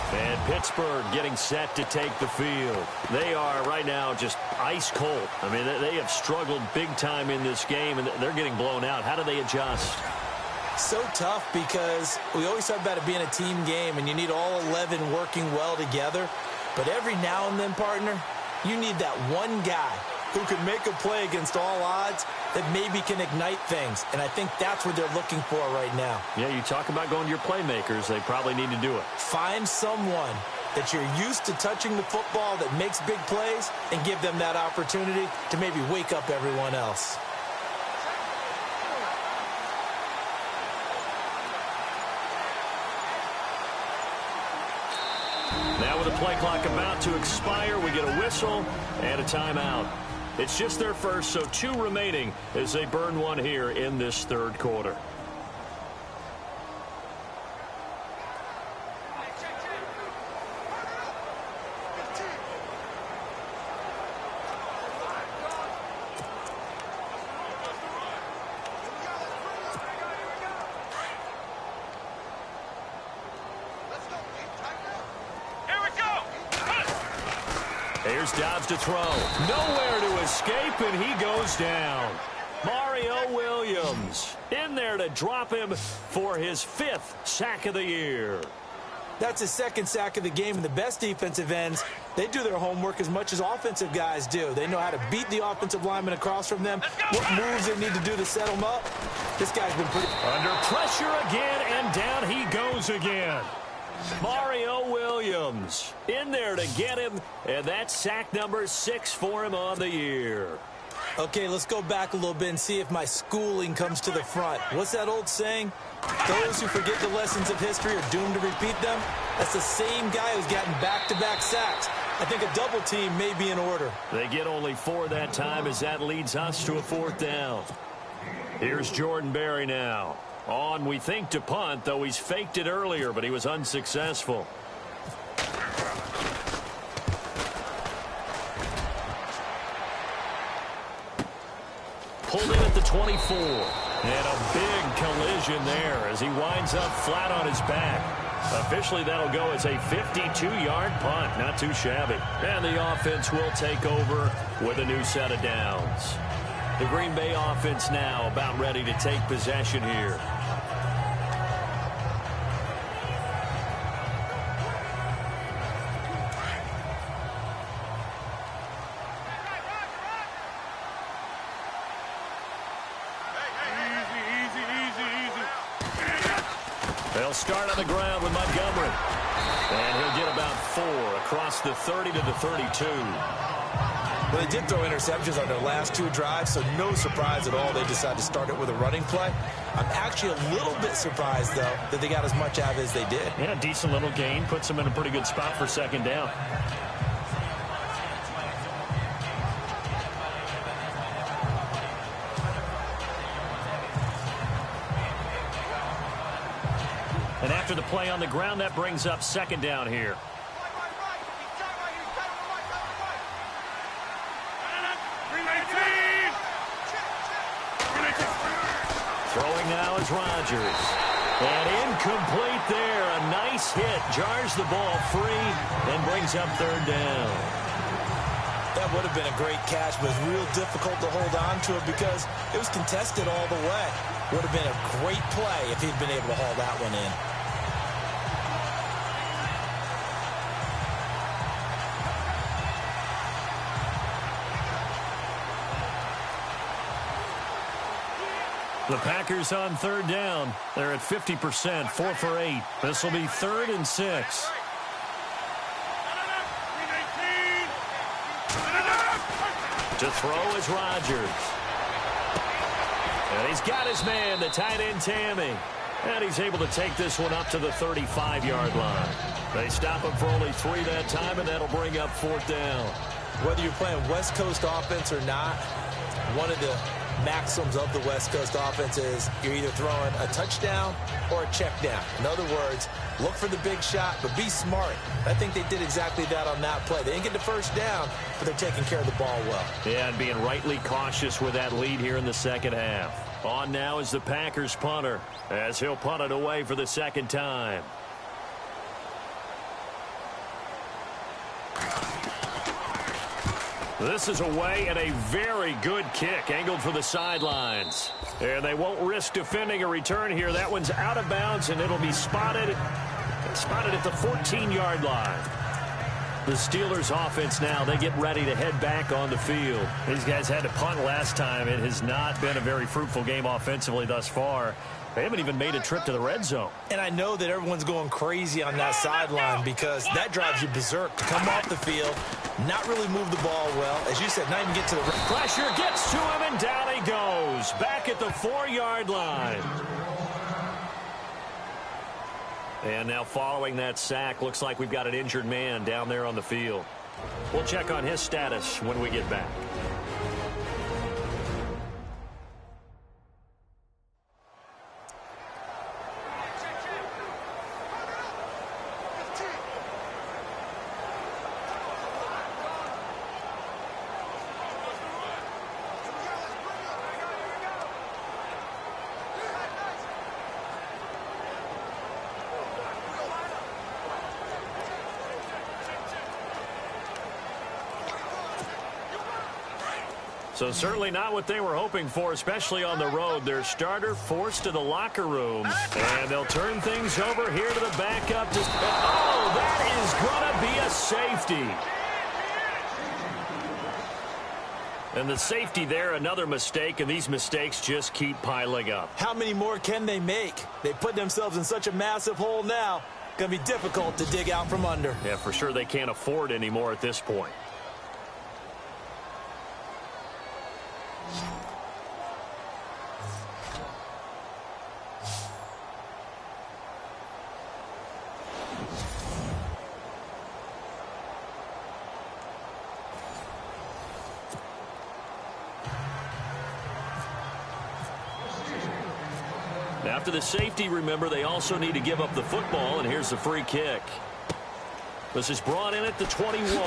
And Pittsburgh getting set to take the field. They are right now just ice cold. I mean, they have struggled big time in this game, and they're getting blown out. How do they adjust? So tough because we always talk about it being a team game, and you need all 11 working well together. But every now and then, partner, You need that one guy who can make a play against all odds that maybe can ignite things. And I think that's what they're looking for right now. Yeah, you talk about going to your playmakers. They probably need to do it. Find someone that you're used to touching the football that makes big plays and give them that opportunity to maybe wake up everyone else. Now with the play clock about to expire, we get a whistle and a timeout. It's just their first, so 2 remaining as they burn one here in this third quarter. Here's Dobbs to throw. Nowhere to escape, and he goes down. Mario Williams in there to drop him for his 5th sack of the year. That's his 2nd sack of the game, and the best defensive ends, they do their homework as much as offensive guys do. They know how to beat the offensive lineman across from them, what moves they need to do to set them up. This guy's been pretty... Under pressure again, and down he goes again. Mario Williams in there to get him, and that's sack number 6 for him on the year. Okay, let's go back a little bit and see if my schooling comes to the front. What's that old saying? Those who forget the lessons of history are doomed to repeat them. That's the same guy who's gotten back-to-back sacks. I think a double team may be in order. They get only 4 that time as that leads us to a 4th down. Here's Jordan Berry now. On, we think, to punt, though he's faked it earlier, but he was unsuccessful. Pulled in at the 24. And a big collision there as he winds up flat on his back. Officially, that'll go as a 52-yard punt. Not too shabby. And the offense will take over with a new set of downs. The Green Bay offense now about ready to take possession here. They'll start on the ground with Montgomery. And he'll get about 4 across the 30 to the 32. Well, they did throw interceptions on their last 2 drives, so no surprise at all they decided to start it with a running play. I'm actually a little bit surprised, though, that they got as much out of it as they did. Yeah, decent little gain. Puts them in a pretty good spot for 2nd down. And after the play on the ground, that brings up 2nd down here. Throwing now is Rodgers. And incomplete there. A nice hit. Jars the ball free and brings up 3rd down. That would have been a great catch, but it's real difficult to hold on to it because it was contested all the way. Would have been a great play if he'd been able to haul that one in. The Packers on 3rd down. They're at 50%, 4 for 8. This will be 3rd and 6. To throw is Rodgers. And he's got his man, the tight end Tammy. And he's able to take this one up to the 35-yard line. They stop him for only 3 that time, and that'll bring up 4th down. Whether you're playing West Coast offense or not, one of the maxims of the West Coast offense is you're either throwing a touchdown or a check down. In other words, look for the big shot, but be smart. I think they did exactly that on that play. They didn't get the 1st down, but they're taking care of the ball well. Yeah, and being rightly cautious with that lead here in the 2nd half. On now is the Packers punter as he'll punt it away for the 2nd time. This is away and a very good kick angled for the sidelines. And they won't risk defending a return here. That one's out of bounds, and it'll be spotted at the 14-yard line. The Steelers offense now, they get ready to head back on the field. These guys had to punt last time. It has not been a very fruitful game offensively thus far. They haven't even made a trip to the red zone. And I know that everyone's going crazy on that sideline because that drives you berserk to come off the field, not really move the ball well. As you said, not even get to the... Pressure gets to him, and down he goes. Back at the 4-yard line. And now following that sack, looks like we've got an injured man down there on the field. We'll check on his status when we get back. So certainly not what they were hoping for, especially on the road. Their starter forced to the locker room. And they'll turn things over here to the backup. Oh, that is going to be a safety. And the safety there, another mistake, and these mistakes just keep piling up. How many more can they make? They put themselves in such a massive hole now. Going to be difficult to dig out from under. Yeah, for sure they can't afford any more at this point. After the safety, remember, they also need to give up the football, and here's the free kick. This is brought in at the 21.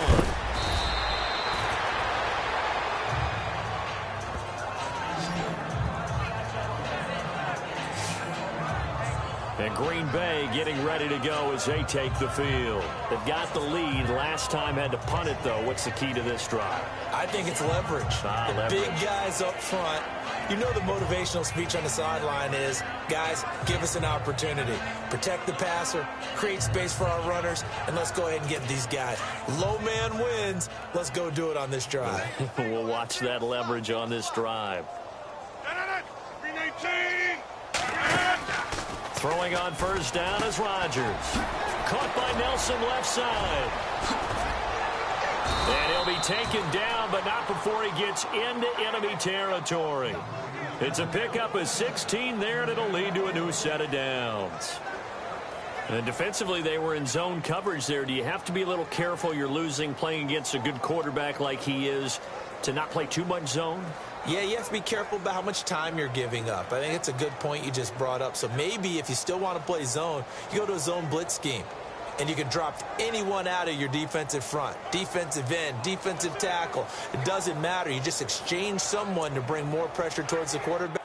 And Green Bay getting ready to go as they take the field. They've got the lead. Last time had to punt it, though. What's the key to this drive? I think it's leverage. Leverage. Big guys up front. You know the motivational speech on the sideline is, guys, give us an opportunity. Protect the passer, create space for our runners, and let's go ahead and get these guys. Low man wins. Let's go do it on this drive. We'll watch that leverage on this drive. Throwing on first down is Rodgers. Caught by Nelson left side. And he'll be taken down, but not before he gets into enemy territory. It's a pickup of 16 there, and it'll lead to a new set of downs. And defensively, they were in zone coverage there. Do you have to be a little careful? You're losing playing against a good quarterback like he is to not play too much zone? Yeah, you have to be careful about how much time you're giving up. I think it's a good point you just brought up. So maybe if you still want to play zone, you go to a zone blitz scheme. And you can drop anyone out of your defensive front. Defensive end, defensive tackle. It doesn't matter. You just exchange someone to bring more pressure towards the quarterback.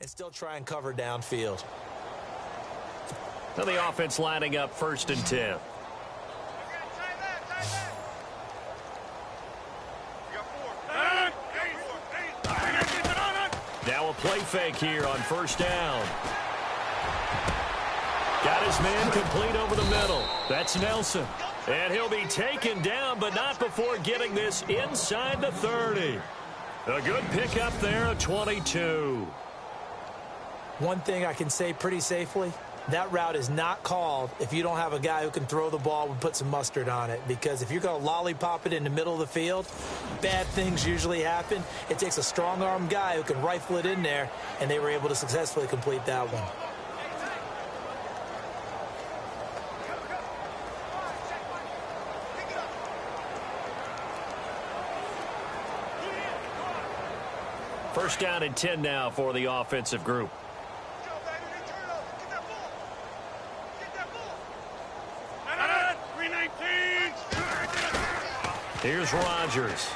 and still try and cover downfield. Now the offense lining up 1st and 10. Now a play fake here on 1st down. Got his man complete over the middle. That's Nelson. And he'll be taken down, but not before getting this inside the 30. A good pickup there at 22. One thing I can say pretty safely, that route is not called if you don't have a guy who can throw the ball and put some mustard on it. Because if you're going to lollipop it in the middle of the field, bad things usually happen. It takes a strong-arm guy who can rifle it in there, and they were able to successfully complete that one. First down and 10 now for the offensive group. Here's Rodgers.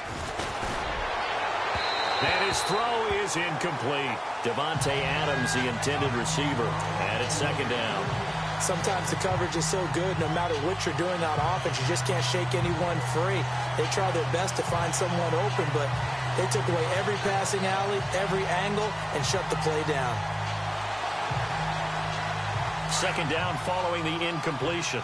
And his throw is incomplete. Devontae Adams, the intended receiver. And it's 2nd down. Sometimes the coverage is so good, no matter what you're doing on offense, you just can't shake anyone free. They try their best to find someone open, but they took away every passing alley, every angle, and shut the play down. 2nd down following the incompletion.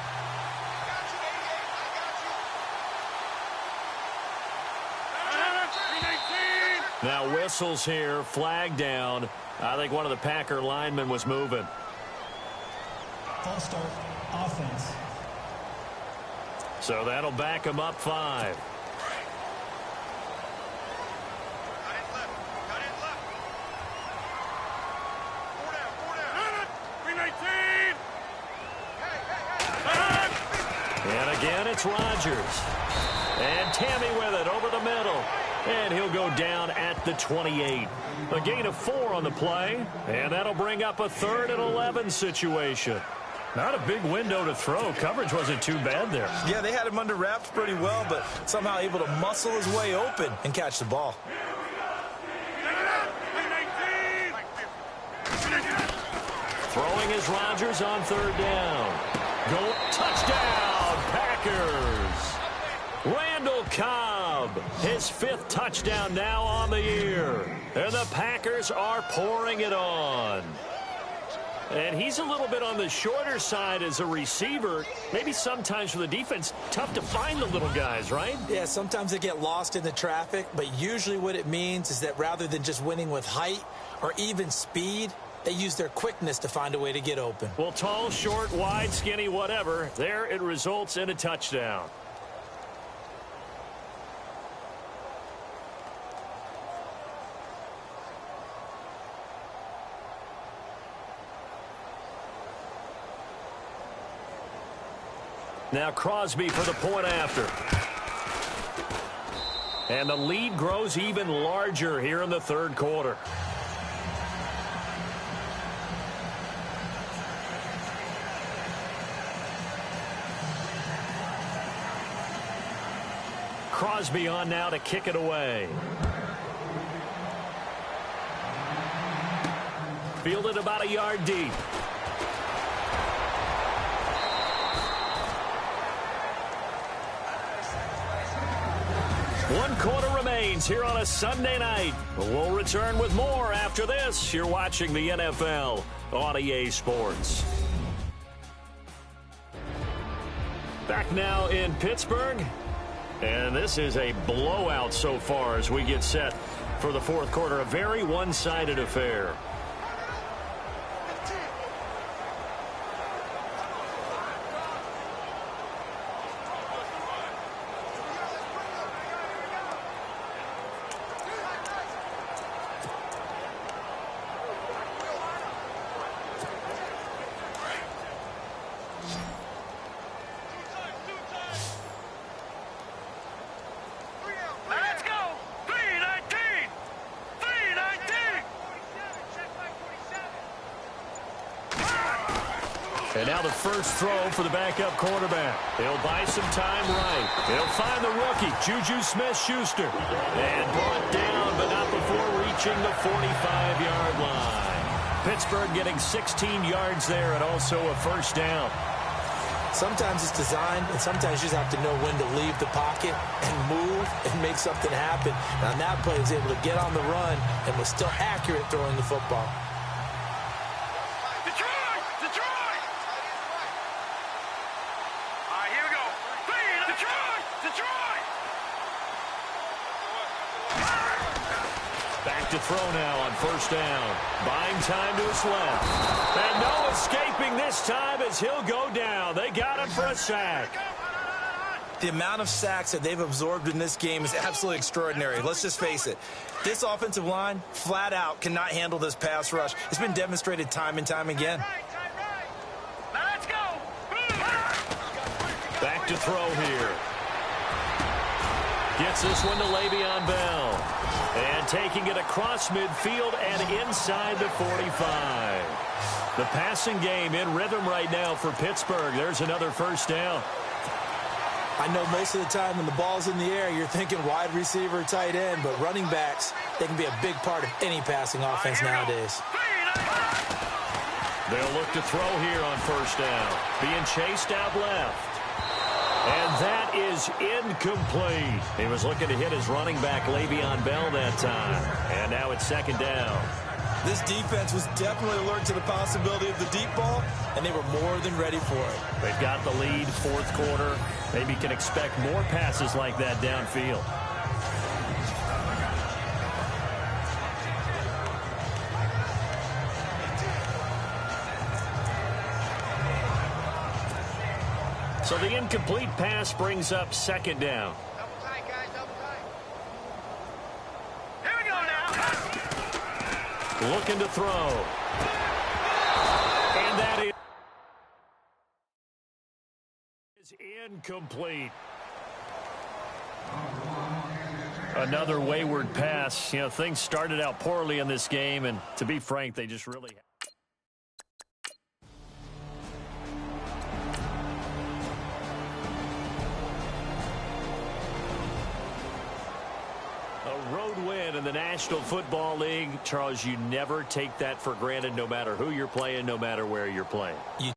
Now whistles here, flag down. I think one of the Packer linemen was moving. False start, offense. So that'll back him up 5. And again, it's Rodgers. And Tammy with it over the middle. And he'll go down at the 28. A gain of 4 on the play. And that'll bring up a 3rd and 11 situation. Not a big window to throw. Coverage wasn't too bad there. Yeah, they had him under wraps pretty well, but somehow able to muscle his way open and catch the ball. Throwing is Rodgers on 3rd down. Go touchdown, Packers. Randall Cobb, his 5th touchdown now on the year. And the Packers are pouring it on. And he's a little bit on the shorter side as a receiver. Maybe sometimes for the defense, tough to find the little guys, right? Yeah, sometimes they get lost in the traffic, but usually what it means is that rather than just winning with height or even speed, they use their quickness to find a way to get open. Well, tall, short, wide, skinny, whatever, there it results in a touchdown. Now Crosby for the point after. And the lead grows even larger here in the 3rd quarter. Crosby on now to kick it away. Fielded about a yard deep. One quarter remains here on a Sunday night. We'll return with more after this. You're watching the NFL on EA Sports. Back now in Pittsburgh. And this is a blowout so far as we get set for the 4th quarter. A very one-sided affair. And now the first throw for the backup quarterback. He'll buy some time right. He'll find the rookie, Juju Smith-Schuster. And brought down, but not before reaching the 45-yard line. Pittsburgh getting 16 yards there and also a first down. Sometimes it's designed, and sometimes you just have to know when to leave the pocket and move and make something happen. Now, on that play, he was able to get on the run and was still accurate throwing the football. Detroit! Detroit! All right, here we go. Detroit! Detroit! Back to throw now on first down. Buying time to his left. And no escaping this time as he'll go down. They got him for a sack. The amount of sacks that they've absorbed in this game is absolutely extraordinary. Let's just face it. This offensive line, flat out, cannot handle this pass rush. It's been demonstrated time and time again. Now let's go. Back to throw here. Gets this one to Le'Veon Bell. And taking it across midfield and inside the 45. The passing game in rhythm right now for Pittsburgh. There's another first down. I know most of the time when the ball's in the air, you're thinking wide receiver, tight end, but running backs, they can be a big part of any passing offense nowadays. They'll look to throw here on first down. Being chased out left. And that is incomplete. He was looking to hit his running back, Le'Veon Bell, that time. And now it's second down. This defense was definitely alert to the possibility of the deep ball, and they were more than ready for it. They've got the lead, fourth quarter. Maybe can expect more passes like that downfield. So the incomplete pass brings up second down. Double tight, guys, double tight. Here we go now. Looking to throw. And that is incomplete. Another wayward pass. You know, things started out poorly in this game, and to be frank, they just really... road win in the National Football League. Charles, you never take that for granted no matter who you're playing, no matter where you're playing. You